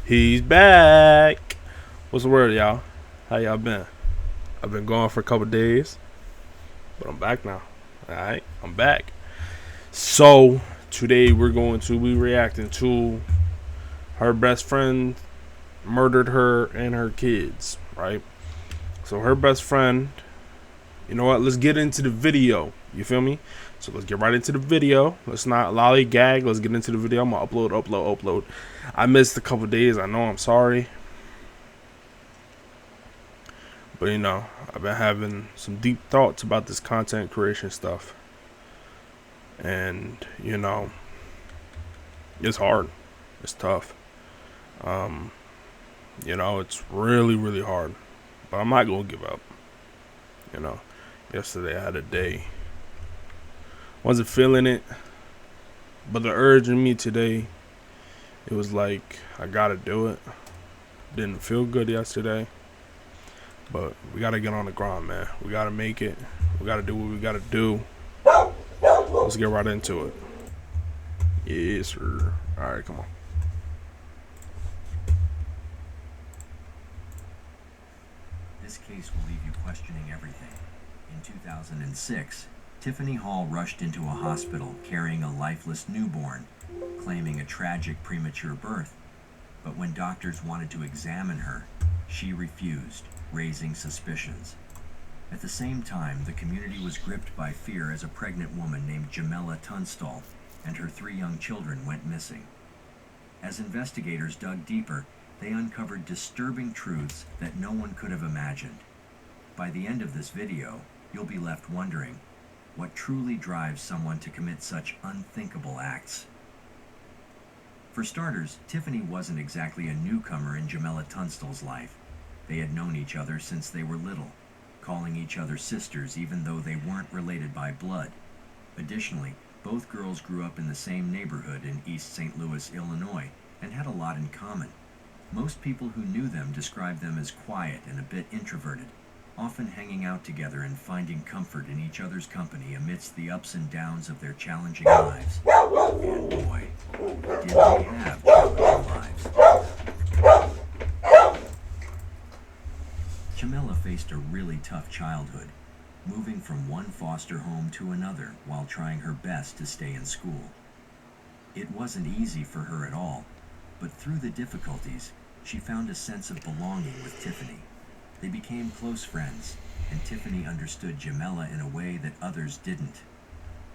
He's back. What's the word, y'all? How y'all been? I've been gone for a couple days, but I'm back now. Alright, I'm back. So, today we're going to be reacting to her best friend murdered her and her kids, right? So, her best friend, you know what? Let's get into the video. You feel me? So, let's get right into the video. Let's not lollygag. Let's get into the video. I'm going to upload. I missed a couple days. I know. I'm sorry. But I've been having some deep thoughts about this content creation stuff. And, it's hard. It's tough. It's really, really hard. But I'm not going to give up. Yesterday I had a day. Wasn't feeling it. But the urge in me today, it was like, I got to do it. Didn't feel good yesterday. But we got to get on the grind, man. We got to make it. We got to do what we got to do. Let's get right into it. Yes, sir. All right, come on. This case will leave you questioning everything. In 2006, Tiffany Hall rushed into a hospital carrying a lifeless newborn, claiming a tragic premature birth. But when doctors wanted to examine her, she refused, raising suspicions. At the same time, the community was gripped by fear as a pregnant woman named Jamela Tunstall and her 3 young children went missing. As investigators dug deeper, they uncovered disturbing truths that no one could have imagined. By the end of this video, you'll be left wondering, what truly drives someone to commit such unthinkable acts? For starters, Tiffany wasn't exactly a newcomer in Jamela Tunstall's life. They had known each other since they were little, calling each other sisters even though they weren't related by blood. Additionally, both girls grew up in the same neighborhood in East St. Louis, Illinois, and had a lot in common. Most people who knew them described them as quiet and a bit introverted, often hanging out together and finding comfort in each other's company amidst the ups and downs of their challenging lives. And boy, did they have challenging lives. Jamela faced a really tough childhood, moving from one foster home to another while trying her best to stay in school. It wasn't easy for her at all, but through the difficulties, she found a sense of belonging with Tiffany. They became close friends, and Tiffany understood Jamela in a way that others didn't.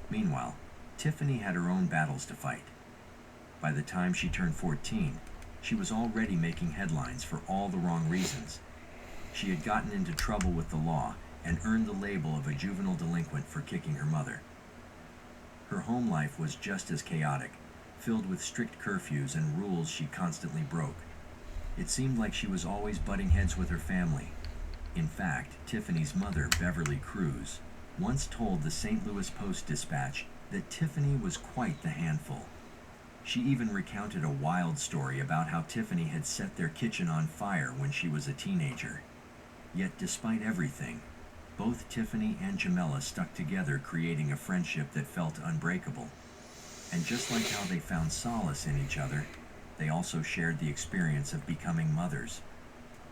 Meanwhile, Tiffany had her own battles to fight. By the time she turned 14, she was already making headlines for all the wrong reasons. She had gotten into trouble with the law and earned the label of a juvenile delinquent for kicking her mother. Her home life was just as chaotic, filled with strict curfews and rules she constantly broke. It seemed like she was always butting heads with her family. In fact, Tiffany's mother, Beverly Cruz, once told the St. Louis Post-Dispatch that Tiffany was quite the handful. She even recounted a wild story about how Tiffany had set their kitchen on fire when she was a teenager. Yet despite everything, both Tiffany and Jamela stuck together, creating a friendship that felt unbreakable. And just like how they found solace in each other, they also shared the experience of becoming mothers.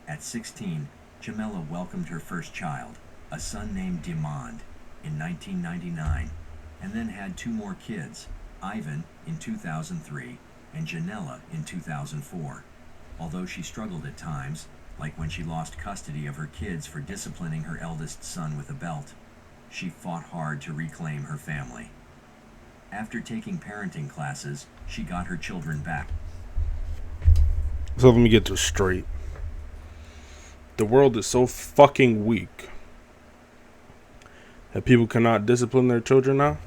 At 16, Jamela welcomed her first child, a son named Demond, in 1999, and then had 2 more kids, Ivan in 2003 and Janella in 2004. Although she struggled at times, like when she lost custody of her kids for disciplining her eldest son with a belt, she fought hard to reclaim her family. After taking parenting classes, she got her children back. So let me get this straight. The world is so fucking weak that people cannot discipline their children now.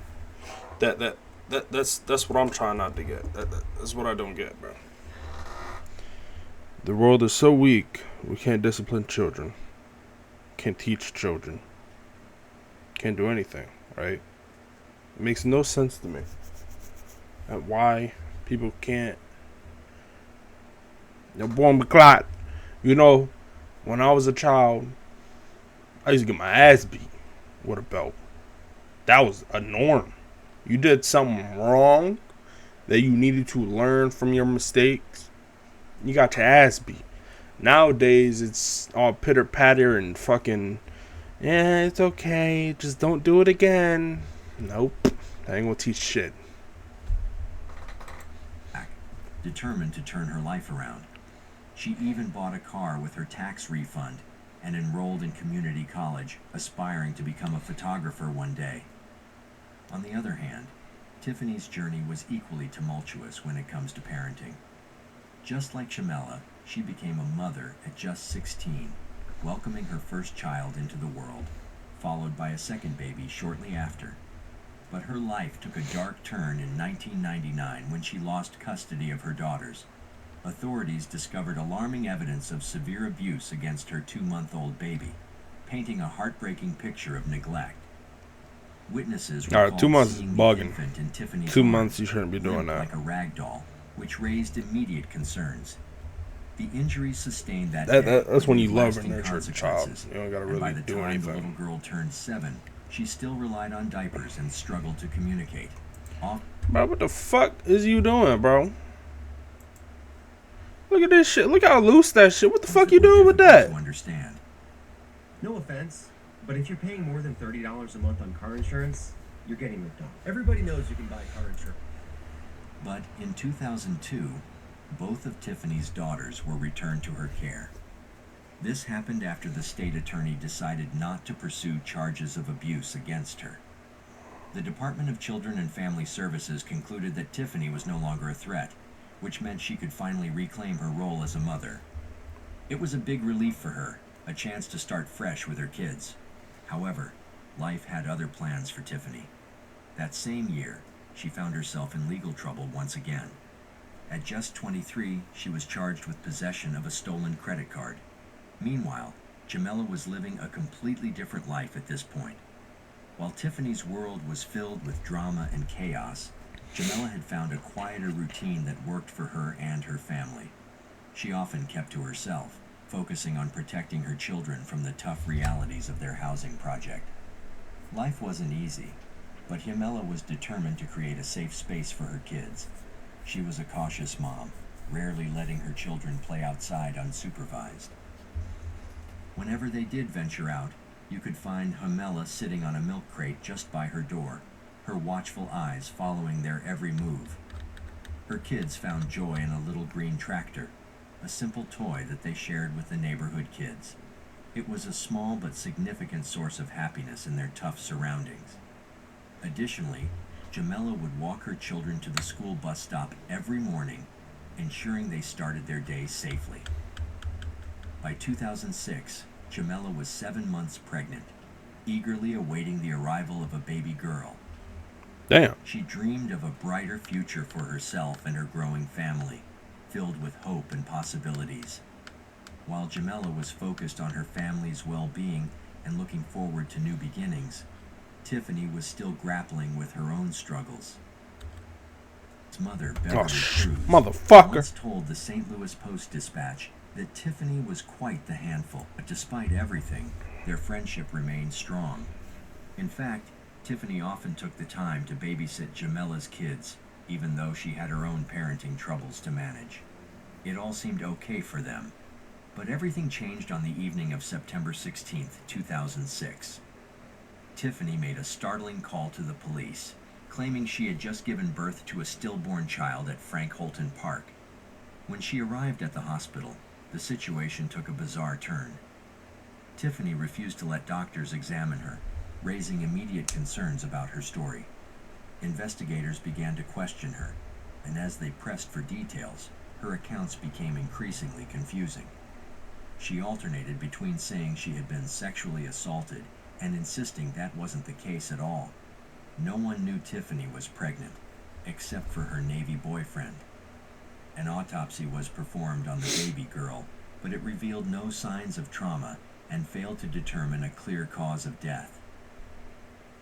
That's what I'm trying not to get. That's what I don't get, bro. The world is so weak, we can't discipline children. Can't teach children. Can't do anything, right? It makes no sense to me. And why people can't. Boy, McClot. When I was a child, I used to get my ass beat with a belt. That was a norm. You did something wrong that you needed to learn from your mistakes. you got your ass beat. Nowadays, it's all pitter patter and fucking. Yeah, it's okay. Just don't do it again. Nope, that ain't gonna teach shit. Determined to turn her life around. She even bought a car with her tax refund and enrolled in community college, aspiring to become a photographer one day. On the other hand, Tiffany's journey was equally tumultuous when it comes to parenting. Just like Shamela, she became a mother at just 16, welcoming her first child into the world, followed by a second baby shortly after. But her life took a dark turn in 1999 when she lost custody of her daughters. Authorities discovered alarming evidence of severe abuse against her 2-month-old baby, painting a heartbreaking picture of neglect. Witnesses recalled 2 months is seeing the bugging. infant in Tiffany's 2 arms, months, you shouldn't be doing limp that. like a rag doll, which raised immediate concerns. The injuries sustained that That's when you leave love and lasting nurture the child. consequences, You don't gotta and by really the do time the anything. little girl turned 7, she still relied on diapers and struggled to communicate. Bro, what the fuck is you doing, bro? Look at this shit. Look how loose that shit. What the fuck you doing with that? To understand. No offense, but if you're paying more than $30 a month on car insurance, you're getting ripped off. Everybody knows you can buy car insurance. But in 2002, both of Tiffany's daughters were returned to her care. This happened after the state attorney decided not to pursue charges of abuse against her. The Department of Children and Family Services concluded that Tiffany was no longer a threat, which meant she could finally reclaim her role as a mother. It was a big relief for her, a chance to start fresh with her kids. However, life had other plans for Tiffany. That same year, she found herself in legal trouble once again. At just 23, she was charged with possession of a stolen credit card. Meanwhile, Jamela was living a completely different life at this point. While Tiffany's world was filled with drama and chaos, Jamela had found a quieter routine that worked for her and her family. She often kept to herself, focusing on protecting her children from the tough realities of their housing project. Life wasn't easy, but Jamela was determined to create a safe space for her kids. She was a cautious mom, rarely letting her children play outside unsupervised. Whenever they did venture out, you could find Jamela sitting on a milk crate just by her door, her watchful eyes following their every move. Her kids found joy in a little green tractor, a simple toy that they shared with the neighborhood kids. It was a small but significant source of happiness in their tough surroundings. Additionally, Jamela would walk her children to the school bus stop every morning, ensuring they started their day safely. By 2006, Jamela was 7 months pregnant, eagerly awaiting the arrival of a baby girl. Damn. She dreamed of a brighter future for herself and her growing family, filled with hope and possibilities. While Jamela was focused on her family's well-being and looking forward to new beginnings, Tiffany was still grappling with her own struggles. His mother, Beverly Cruz, motherfucker. once told the St. Louis Post-Dispatch that Tiffany was quite the handful, but despite everything, their friendship remained strong. In fact, Tiffany often took the time to babysit Jamela's kids, even though she had her own parenting troubles to manage. It all seemed okay for them, but everything changed on the evening of September 16, 2006. Tiffany made a startling call to the police, claiming she had just given birth to a stillborn child at Frank Holton Park. When she arrived at the hospital, the situation took a bizarre turn. Tiffany refused to let doctors examine her, raising immediate concerns about her story. Investigators began to question her, and as they pressed for details, her accounts became increasingly confusing. She alternated between saying she had been sexually assaulted and insisting that wasn't the case at all. No one knew Tiffany was pregnant, except for her Navy boyfriend. An autopsy was performed on the baby girl, but it revealed no signs of trauma and failed to determine a clear cause of death.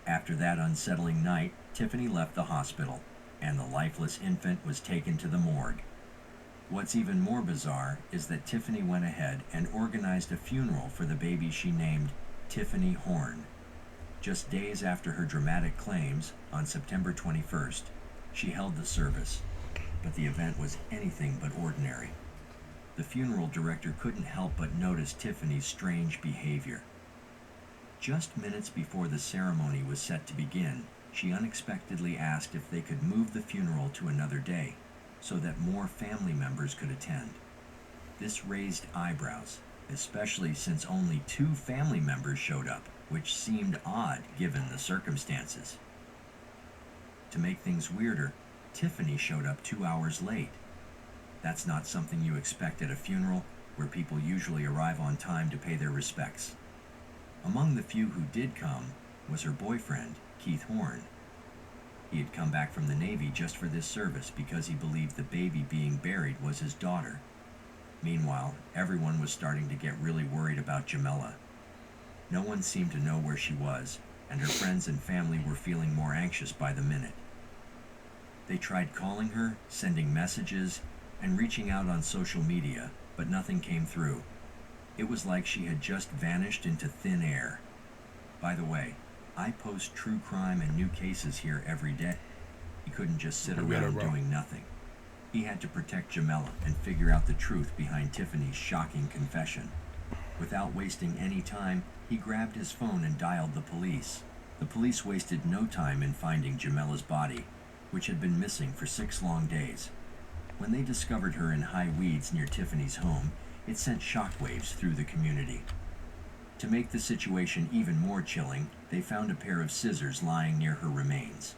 After that unsettling night, Tiffany left the hospital, and the lifeless infant was taken to the morgue. What's even more bizarre is that Tiffany went ahead and organized a funeral for the baby she named Tiffany Horn. Just days after her dramatic claims, on September 21st, she held the service, but the event was anything but ordinary. The funeral director couldn't help but notice Tiffany's strange behavior. Just minutes before the ceremony was set to begin, she unexpectedly asked if they could move the funeral to another day so that more family members could attend. This raised eyebrows, especially since only 2 family members showed up, which seemed odd given the circumstances. To make things weirder, Tiffany showed up 2 hours late. That's not something you expect at a funeral, where people usually arrive on time to pay their respects. Among the few who did come was her boyfriend, Keith Horn. He had come back from the Navy just for this service because he believed the baby being buried was his daughter. Meanwhile, everyone was starting to get really worried about Jamela. No one seemed to know where she was, and her friends and family were feeling more anxious by the minute. They tried calling her, sending messages, and reaching out on social media, but nothing came through. It was like she had just vanished into thin air. By the way, I post true crime and new cases here every day. He couldn't just sit around doing nothing. He had to protect Jamela and figure out the truth behind Tiffany's shocking confession. Without wasting any time, he grabbed his phone and dialed the police. The police wasted no time in finding Jamela's body, which had been missing for 6 long days. When they discovered her in high weeds near Tiffany's home, it sent shockwaves through the community. To make the situation even more chilling, they found a pair of scissors lying near her remains.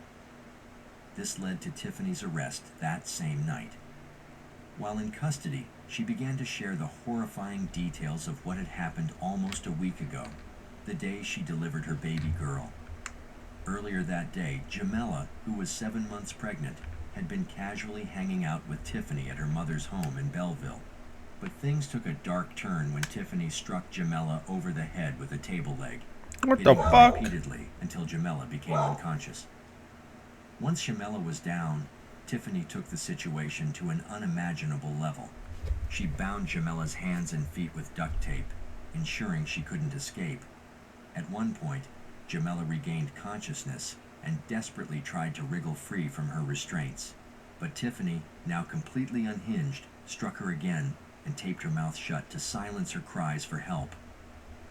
This led to Tiffany's arrest that same night. While in custody, she began to share the horrifying details of what had happened almost a week ago, the day she delivered her baby girl. Earlier that day, Jamela, who was 7 months pregnant, had been casually hanging out with Tiffany at her mother's home in Belleville. But things took a dark turn when Tiffany struck Jamela over the head with a table leg, What the hitting her fuck? repeatedly until Jamela became unconscious. Once Jamela was down, Tiffany took the situation to an unimaginable level. She bound Jamela's hands and feet with duct tape, ensuring she couldn't escape. At one point, Jamela regained consciousness and desperately tried to wriggle free from her restraints. But Tiffany, now completely unhinged, struck her again and taped her mouth shut to silence her cries for help.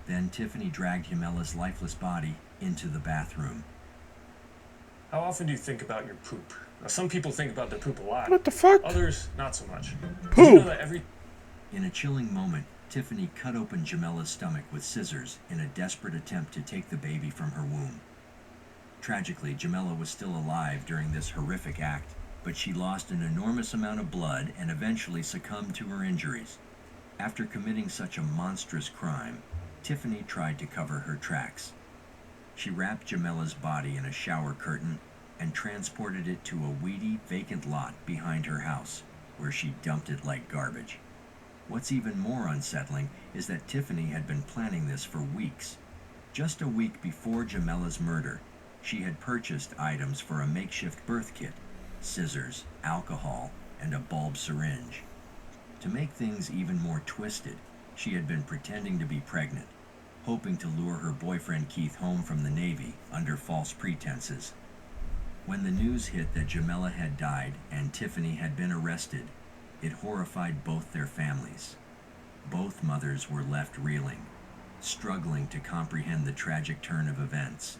Then Tiffany dragged Jamela's lifeless body into the bathroom. How often do you think about your poop? Now, some people think about their poop a lot. What the fuck? Others, not so much. Poop. Did you know that In a chilling moment, Tiffany cut open Jamela's stomach with scissors in a desperate attempt to take the baby from her womb. Tragically, Jamela was still alive during this horrific act, but she lost an enormous amount of blood and eventually succumbed to her injuries. After committing such a monstrous crime, Tiffany tried to cover her tracks. She wrapped Jamela's body in a shower curtain and transported it to a weedy, vacant lot behind her house, where she dumped it like garbage. What's even more unsettling is that Tiffany had been planning this for weeks. Just a week before Jamela's murder, she had purchased items for a makeshift birth kit, scissors, alcohol, and a bulb syringe. To make things even more twisted, she had been pretending to be pregnant, hoping to lure her boyfriend Keith home from the Navy under false pretenses. When the news hit that Jamela had died and Tiffany had been arrested, it horrified both their families. Both mothers were left reeling, struggling to comprehend the tragic turn of events.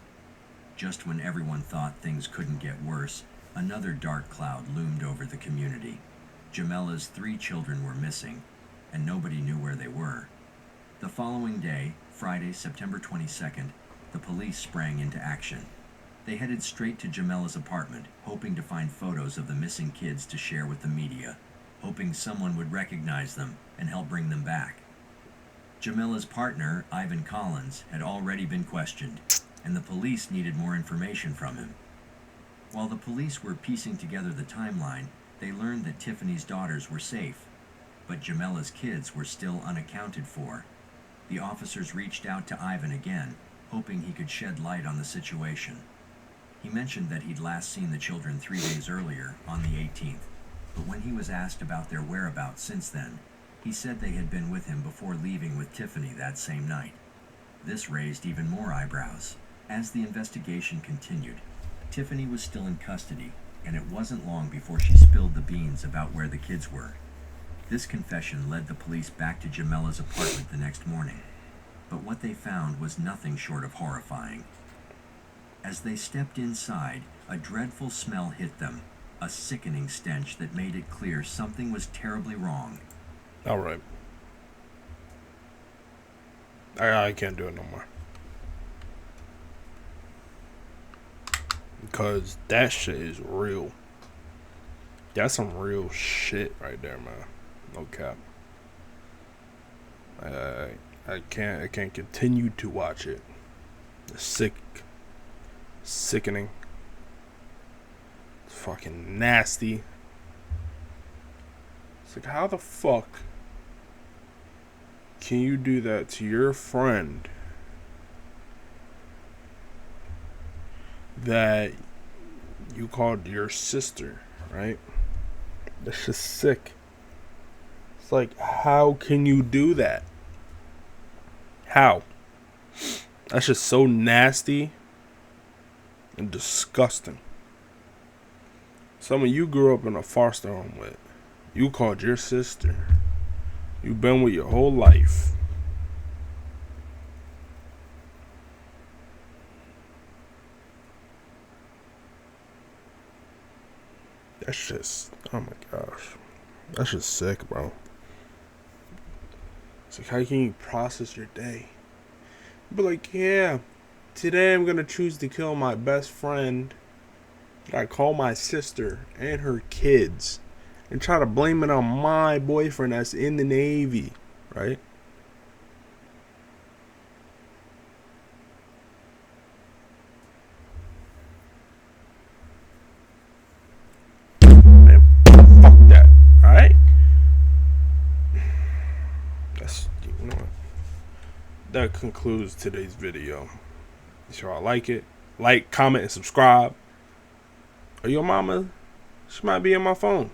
Just when everyone thought things couldn't get worse, another dark cloud loomed over the community. Jamela's 3 children were missing, and nobody knew where they were. The following day, Friday, September 22nd, the police sprang into action. They headed straight to Jamela's apartment, hoping to find photos of the missing kids to share with the media, hoping someone would recognize them and help bring them back. Jamela's partner, Ivan Collins, had already been questioned, and the police needed more information from him. While the police were piecing together the timeline, they learned that Tiffany's daughters were safe, but Jamela's kids were still unaccounted for. The officers reached out to Ivan again, hoping he could shed light on the situation. He mentioned that he'd last seen the children 3 days earlier, on the 18th, but when he was asked about their whereabouts since then, he said they had been with him before leaving with Tiffany that same night. This raised even more eyebrows. As the investigation continued, Tiffany was still in custody, and it wasn't long before she spilled the beans about where the kids were. This confession led the police back to Jamella's apartment the next morning, but what they found was nothing short of horrifying. As they stepped inside, a dreadful smell hit them, a sickening stench that made it clear something was terribly wrong. All right. I can't do it no more. Because that shit is real. That's some real shit right there, man. No cap. I can't continue to watch it. It's sickening. It's fucking nasty. It's like, how the fuck can you do that to your friend that you called your sister, right? That's just sick. It's like, how can you do that? How? That's just so nasty and disgusting. Someone you grew up in a foster home with, you called your sister, you've been with your whole life. That's just, oh my gosh. That's just sick, bro. It's like, how can you process your day? But like, yeah, today I'm gonna choose to kill my best friend. I call my sister and her kids and try to blame it on my boyfriend that's in the Navy, right? Man, fuck that, alright? That's, you know what? That concludes today's video. If y'all like it, like, comment, and subscribe. Or your mama, she might be on my phone.